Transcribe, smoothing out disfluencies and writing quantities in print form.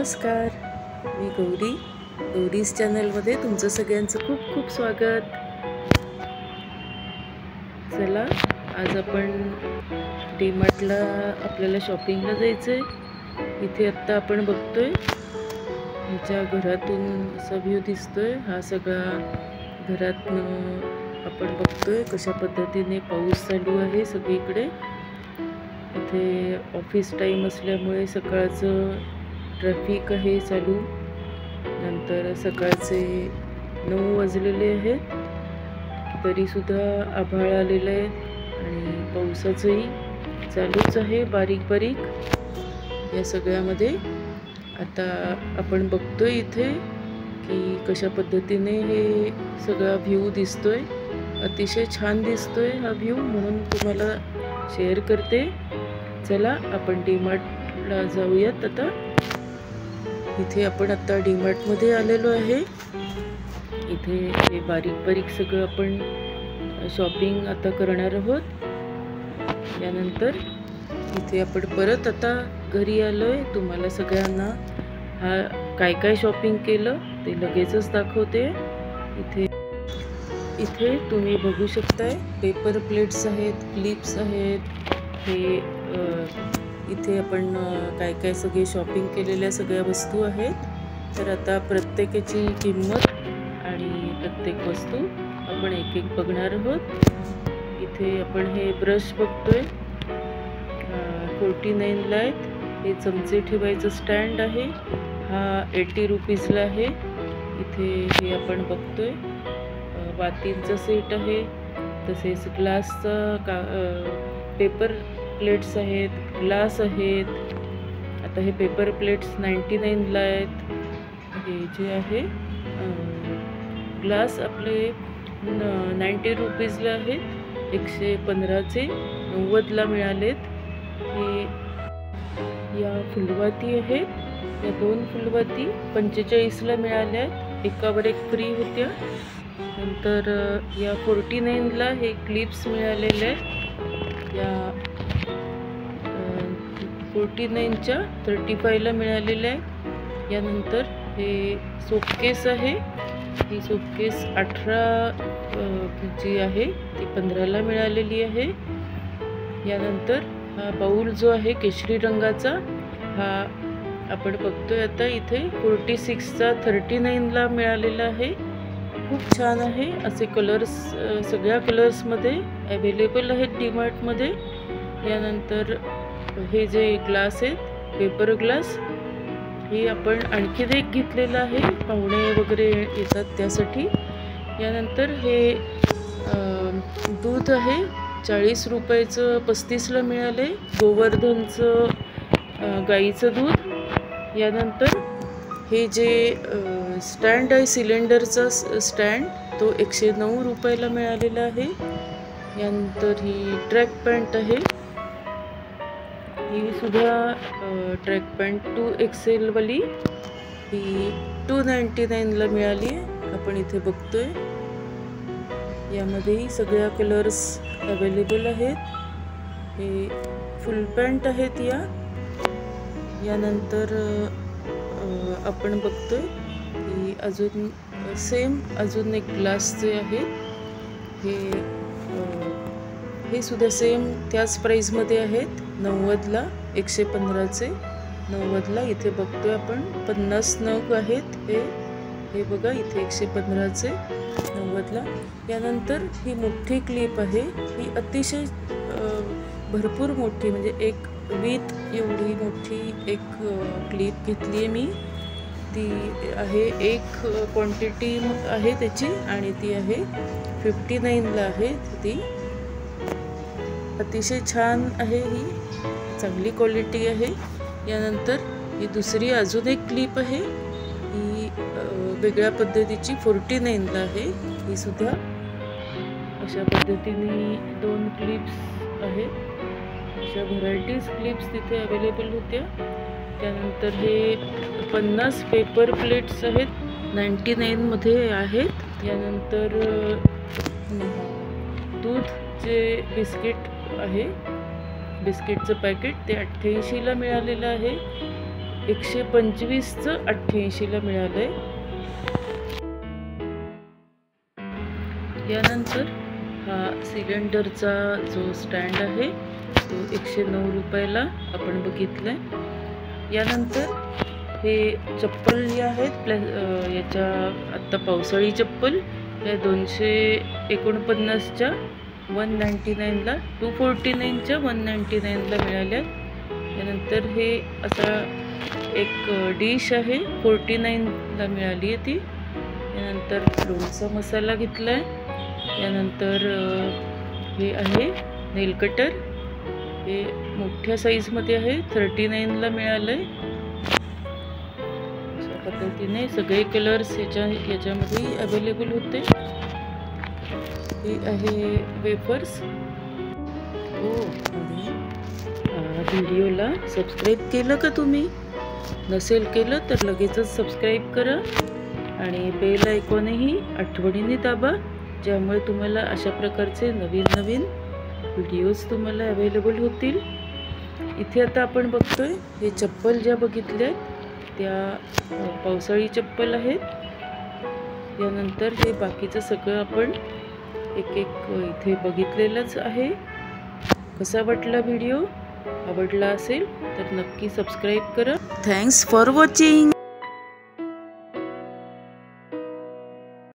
नमस्कार, मी गौरीज चॅनलमध्ये तुमचं सगळ्यांचं खूप खूप स्वागत. चला, आज आपण डीमार्टला आपल्याला शॉपिंगला जायचं आहे. इथे आत्ता आपण बघतोय आमच्या घरातून असा व्ह्यू दिसतोय. हा सगळा घरातून आपण बघतोय कशा पद्धतीने पाऊस चालू आहे सगळीकडे. इथे ऑफिस टाईम असल्यामुळे सकाळचं ट्रॅफिक आहे चालू. नंतर सकाळचे 9 वाजलेले आहेत, तरीसुद्धा आभाळ आलेलं आहे आणि पावसाचंही चालूच आहे बारीक बारीक. या सगळ्यामध्ये आता आपण बघतोय इथे की कशा पद्धतीने हे सगळा व्ह्यू दिसतोय. अतिशय छान दिसतोय हा व्ह्यू, म्हणून तुम्हाला शेअर करते. चला, आपण डीमार्टला जाऊयात. आता इथे आपण आता डीमार्टमध्ये आलेलो आहे. इथे हे बारीक बारीक सगळं आपण शॉपिंग आता करणार आहोत. यानंतर इथे आपण परत आता घरी आलोय. तुम्हाला सगळ्यांना हा काय काय शॉपिंग केलं ते लगेचच दाखवते. इथे तुम्ही बघू शकताय पेपर प्लेट्स आहेत, क्लिप्स आहेत. हे इथे आपण काय काय सगळे शॉपिंग केलेल्या सगळ्या वस्तू आहेत. तर आता प्रत्येकाची किंमत आणि प्रत्येक वस्तू आपण एक एक बघणार आहोत. इथे आपण हे ब्रश बघतोय, 49ला आहेत. हे चमचे ठेवायचं स्टँड आहे, हा 80 रुपीजला आहे. इथे हे आपण बघतोय वातींचा सेट आहे. तसेच ग्लासचा पेपर प्लेट्स आहेत, ग्लास आहेत. आता हे पेपर प्लेट्स 99ला आहेत. हे जे आहे ग्लास आपले 90 रुपीजला आहेत. 115चे 90ला मिळालेत. हे या फुलवाती आहेत. या 2 फुलवाती 45ला मिळाल्या, एकावर एक फ्री होत्या. नंतर या 49ला हे क्लिप्स मिळालेले आहेत. या 49च्या 35ला मिळालेले आहे. यानंतर हे सोपकेस आहे. ही सोपकेस 18 जी आहे ती 15ला मिळालेली आहे. यानंतर हा बाऊल जो आहे केशरी रंगाचा, हा आपण बघतोय आता इथे 46चा 39ला मिळालेला आहे. खूप छान आहे. असे कलर्स सगळ्या कलर्समध्ये अवेलेबल आहेत डीमार्टमध्ये. यानंतर हे जे ग्लास आहेत, पेपर ग्लास, हे आपण आणखी एक घेतलेलं आहे, पाहुणे वगैरे येतात त्यासाठी. यानंतर हे दूध आहे, 40 रुपयाचं 35ला मिळाले, गोवर्धनचं गाईचं दूध. यानंतर हे जे स्टँड आहे, सिलेंडरचा स्टँड, तो 109 रुपयाला मिळालेला आहे. यानंतर ही ट्रॅक पॅन्ट आहे. ही सुद्धा ट्रॅक पॅन्ट 2XL वाली, ही 299ला मिळाली आहे. आपण इथे बघतोय यामध्येही सगळ्या कलर्स अवेलेबल आहेत. हे फुल पॅन्ट आहेत या. यानंतर आपण बघतोय की अजून एक ग्लासचे आहेत. हे सुद्धा सेम त्याच प्राईजमध्ये आहेत, 90ला, 115चे 90ला. इथे बघतोय आपण 50 नग आहेत. हे बघा इथे 115चे 90ला. यानंतर ही मोठी क्लिप आहे. ही अतिशय भरपूर मोठी, म्हणजे एक वीत एवढी मोठी एक क्लिप घेतली आहे मी. ती आहे, एक क्वांटिटी आहे त्याची, आणि ती आहे 59ला आहे. ती अतिशय छान आहे, ही चांगली क्वालिटी आहे. यानंतर ही दुसरी अजून एक क्लिप आहे. ही वेगळ्या पद्धतीची 49ला आहे. ही सुद्धा अशा पद्धतीने 2 क्लिप्स आहेत. अशा व्हरायटीज क्लिप्स तिथे अवेलेबल होत्या. त्यानंतर हे 50 पेपर प्लेट्स आहेत, 99मध्ये आहेत. यानंतर दूधचे बिस्किट आहे, बिस्किटचं पॅकेट, ते 88ला मिळालेलं आहे. 125चं 88ला मिळालंय. यानंतर हा सिलेंडरचा जो स्टँड आहे तो 109 रुपयाला आपण बघितलाय. यानंतर हे चप्पल जे आहेत याच्या आत्ता पावसाळी चप्पल या 249च्या 199ला 249च्या 199ला मिळाल्या. त्यानंतर हे असा एक डिश आहे 49ला मिळाली आहे ती. यानंतर लोणचा मसाला घेतलाय. यानंतर हे आहे नेल कटर, हे मोठ्या साईजमध्ये आहे 39ला मिळालंय. अशा पद्धतीने सगळे कलर्स याच्यामध्ये अवेलेबल होते. हे आहे वेफर्स. आणि व्हिडिओला सबस्क्राईब केलं का तुम्ही? नसेल केलं तर लगेचच सबस्क्राईब करा आणि बेल आयकॉनही आठवणीने दाबा, ज्यामुळे तुम्हाला अशा प्रकारचे नवीन नवीन व्हिडिओज तुम्हाला अवेलेबल होतील. इथे आता आपण बघतोय हे चप्पल ज्या बघितल्या त्या पावसाळी चप्पल आहेत. यानंतर हे बाकीचं सगळं आपण एक इथे बघितलेलंच आहे. कसा वाटला व्हिडिओ? आवडला असेल तर नक्की सबस्क्राईब करा. Thanks for watching.